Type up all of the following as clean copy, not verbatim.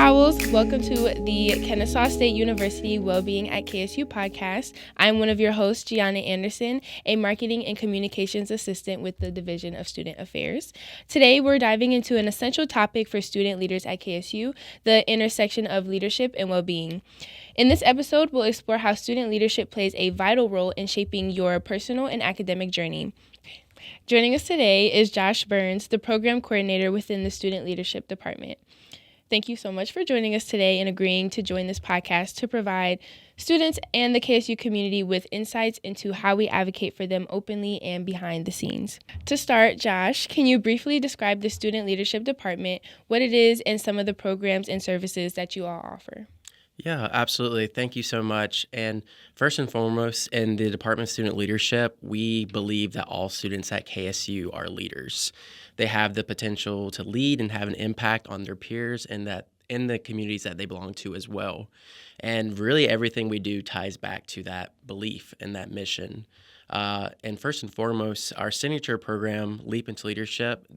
Owls. Welcome to the Kennesaw State University Wellbeing at KSU podcast. I'm one of your hosts, Gianna Anderson, a marketing and communications assistant with the Division of Student Affairs. Today, we're diving into an essential topic for student leaders at KSU, the intersection of leadership and well-being. In this episode, we'll explore how student leadership plays a vital role in shaping your personal and academic journey. Joining us today is Josh Burns, the program coordinator within the Student Leadership Department. Thank you so much for joining us today and agreeing to join this podcast to provide students and the KSU community with insights into how we advocate for them openly and behind the scenes. To start, Josh, can you briefly describe the Student Leadership Department, what it is, and some of the programs and services that you all offer? Yeah, absolutely. Thank you so much. And first and foremost, in the Department of Student Leadership, we believe that all students at KSU are leaders. They have the potential to lead and have an impact on their peers and that in the communities that they belong to as well. And really everything we do ties back to that belief and that mission. And first and foremost, our signature program, Leap into Leadership,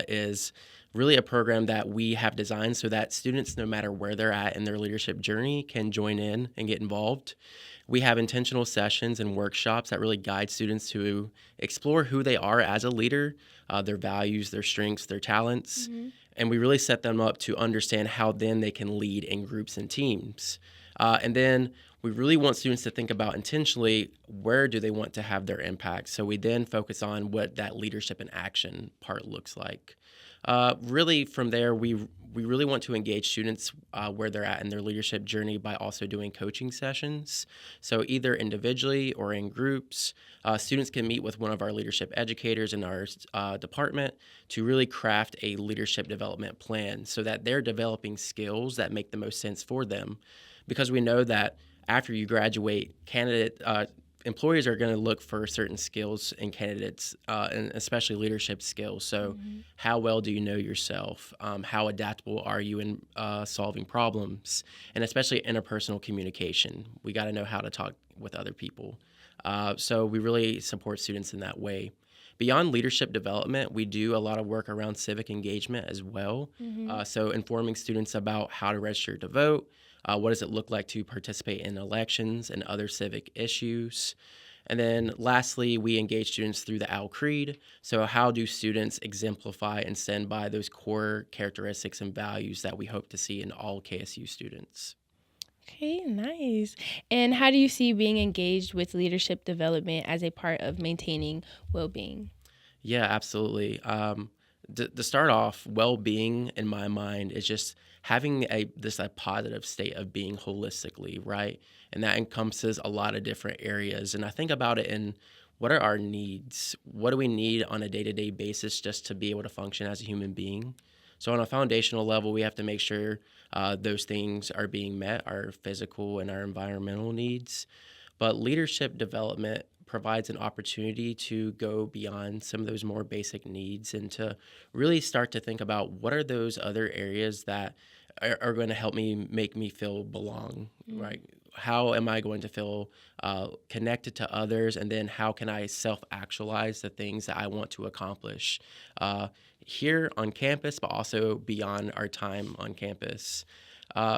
is really a program that we have designed so that students, no matter where they're at in their leadership journey, can join in and get involved. We have intentional sessions and workshops that really guide students to explore who they are as a leader, their values, their strengths, their talents, and we really set them up to understand how then they can lead in groups and teams. And then we really want students to think about intentionally where do they want to have their impact. So we then focus on what that leadership and action part looks like. Really, from there, we really want to engage students where they're at in their leadership journey by also doing coaching sessions. So either individually or in groups, students can meet with one of our leadership educators in our department to really craft a leadership development plan so that they're developing skills that make the most sense for them. Because we know that after you graduate, employers are going to look for certain skills in candidates, and especially leadership skills. So how well do you know yourself? How adaptable are you in solving problems? And especially interpersonal communication. We got to know how to talk with other people. So we really support students in that way. Beyond leadership development, we do a lot of work around civic engagement as well. So informing students about how to register to vote, what does it look like to participate in elections and other civic issues? And then lastly, we engage students through the OWL Creed. So how do students exemplify and stand by those core characteristics and values that we hope to see in all KSU students? Okay, nice. And how do you see being engaged with leadership development as a part of maintaining well-being? Yeah, absolutely. To start off, well-being in my mind is just having a positive state of being holistically, right? And that encompasses a lot of different areas. And I think about it in what are our needs? What do we need on a day-to-day basis just to be able to function as a human being? So on a foundational level, we have to make sure those things are being met, our physical and our environmental needs. But leadership development provides an opportunity to go beyond some of those more basic needs and to really start to think about what are those other areas that are going to make me feel belong, right? How am I going to feel connected to others? And then how can I self-actualize the things that I want to accomplish here on campus, but also beyond our time on campus?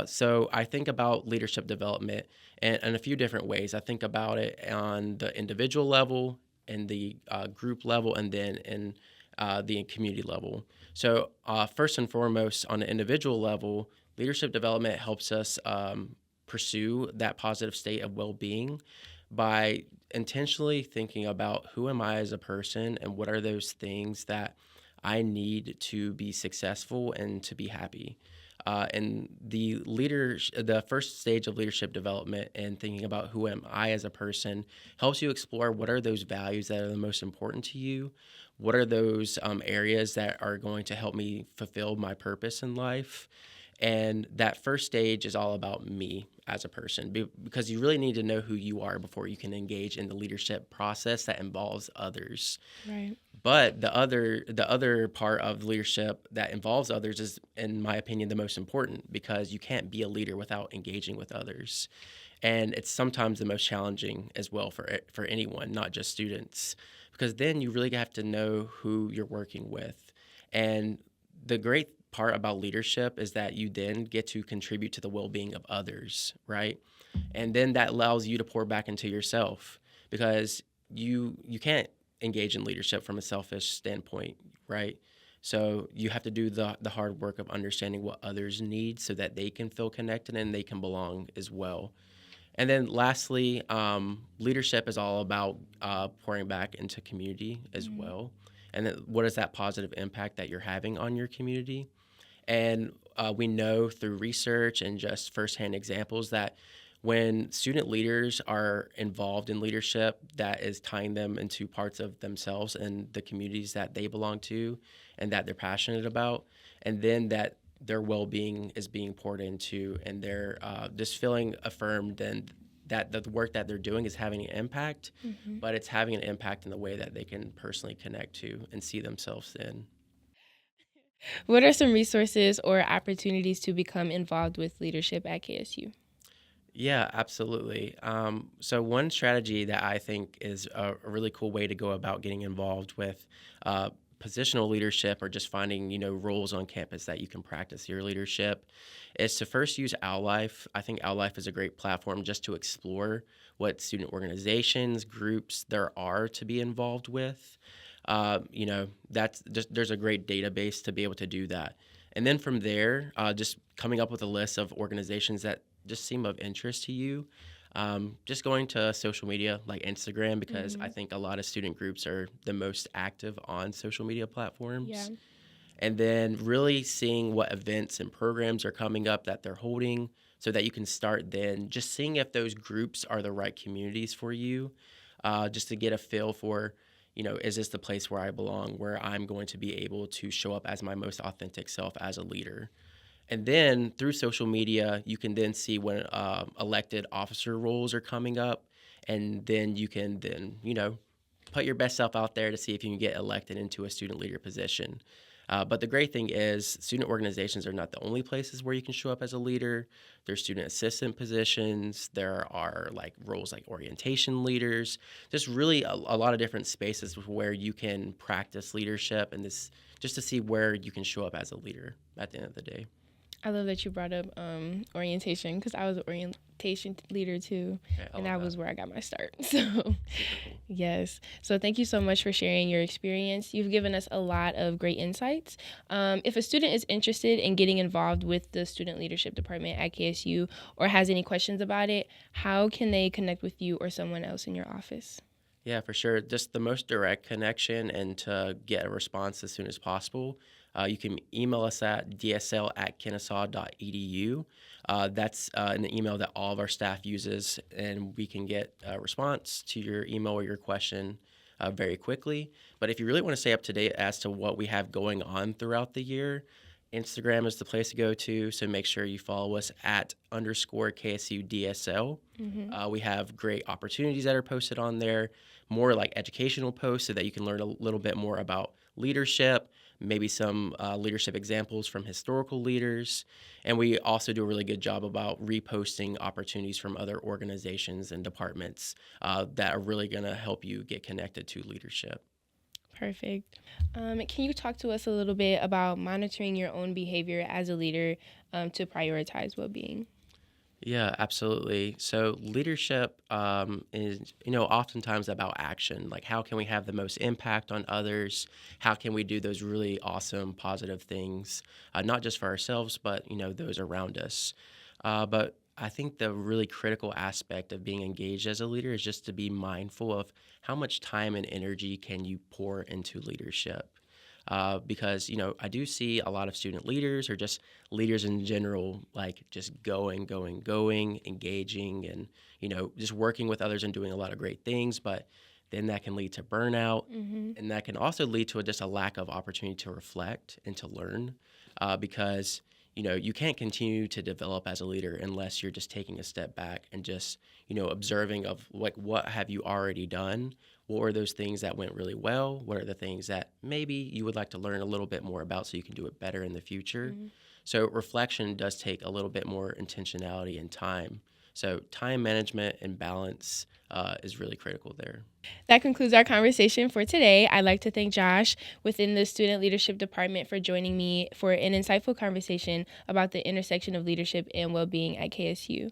So I think about leadership development in a few different ways. I think about it on the individual level, in the group level, and then in the community level. So first and foremost, on the individual level, leadership development helps us pursue that positive state of well-being by intentionally thinking about who am I as a person and what are those things that I need to be successful and to be happy. And the first stage of leadership development and thinking about who am I as a person helps you explore what are those values that are the most important to you. What are those areas that are going to help me fulfill my purpose in life? And that first stage is all about me as a person because you really need to know who you are before you can engage in the leadership process that involves others. Right. But the other part of leadership that involves others is, in my opinion, the most important because you can't be a leader without engaging with others. And it's sometimes the most challenging as well for anyone, not just students, because then you really have to know who you're working with. And the great part about leadership is that you then get to contribute to the well-being of others, right? And then that allows you to pour back into yourself, because you can't engage in leadership from a selfish standpoint, right? So you have to do the hard work of understanding what others need so that they can feel connected and they can belong as well. And then lastly, leadership is all about pouring back into community as well. And then what is that positive impact that you're having on your community? And we know through research and just firsthand examples that when student leaders are involved in leadership, that is tying them into parts of themselves and the communities that they belong to and that they're passionate about. And then that their well-being is being poured into, and they're just feeling affirmed, and that the work that they're doing is having an impact, but it's having an impact in the way that they can personally connect to and see themselves in. What are some resources or opportunities to become involved with leadership at KSU? Yeah, absolutely. So one strategy that I think is a really cool way to go about getting involved with positional leadership, or just finding roles on campus that you can practice your leadership, is to first use OutLife. I think OutLife is a great platform just to explore what student organizations, groups there are to be involved with. That's just, there's a great database to be able to do that. And then from there, just coming up with a list of organizations that just seem of interest to you. Just going to social media like Instagram, because I think a lot of student groups are the most active on social media platforms. Yeah. And then really seeing what events and programs are coming up that they're holding, so that you can start then just seeing if those groups are the right communities for you, just to get a feel for, is this the place where I belong, where I'm going to be able to show up as my most authentic self as a leader. And then through social media, you can then see when elected officer roles are coming up, and then you can then, put your best self out there to see if you can get elected into a student leader position. But the great thing is, student organizations are not the only places where you can show up as a leader. There's student assistant positions. There are like roles like orientation leaders. Just really a lot of different spaces where you can practice leadership, and this just to see where you can show up as a leader at the end of the day. I love that you brought up orientation, because I was an orientation leader too, and that was where I got my start. So, yes. So thank you so much for sharing your experience. You've given us a lot of great insights. If a student is interested in getting involved with the Student Leadership Department at KSU, or has any questions about it, how can they connect with you or someone else in your office? Yeah, for sure. Just the most direct connection, and to get a response as soon as possible, you can email us at dsl@kennesaw.edu. That's an email that all of our staff uses, and we can get a response to your email or your question very quickly. But if you really want to stay up to date as to what we have going on throughout the year, Instagram is the place to go to. So make sure you follow us at _KSUDSL. We have great opportunities that are posted on there, more like educational posts, so that you can learn a little bit more about leadership, maybe some leadership examples from historical leaders. And we also do a really good job about reposting opportunities from other organizations and departments that are really going to help you get connected to leadership. Perfect. Can you talk to us a little bit about monitoring your own behavior as a leader to prioritize well-being? Yeah, absolutely. So leadership is, oftentimes about action. Like, how can we have the most impact on others? How can we do those really awesome, positive things, not just for ourselves, but, those around us? But I think the really critical aspect of being engaged as a leader is just to be mindful of how much time and energy can you pour into leadership. Because I do see a lot of student leaders, or just leaders in general, like just going, engaging, and just working with others and doing a lot of great things. But then that can lead to burnout, and that can also lead to just a lack of opportunity to reflect and to learn, because you can't continue to develop as a leader unless you're just taking a step back and just observing of like, what have you already done. What are those things that went really well? What are the things that maybe you would like to learn a little bit more about so you can do it better in the future? So reflection does take a little bit more intentionality and time, So time management and balance is really critical there. That concludes our conversation for today. I'd like to thank Josh within the Student Leadership Department for joining me for an insightful conversation about the intersection of leadership and well-being at KSU.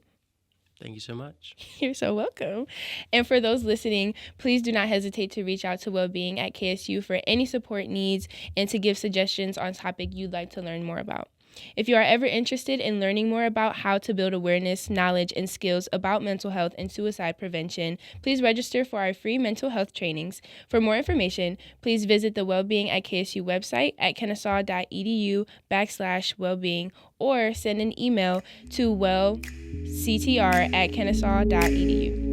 Thank you so much. You're so welcome. And for those listening, please do not hesitate to reach out to Wellbeing at KSU for any support needs and to give suggestions on topic you'd like to learn more about. If you are ever interested in learning more about how to build awareness, knowledge, and skills about mental health and suicide prevention, please register for our free mental health trainings. For more information, please visit the Wellbeing at KSU website at kennesaw.edu/wellbeing or send an email to wellctr@kennesaw.edu.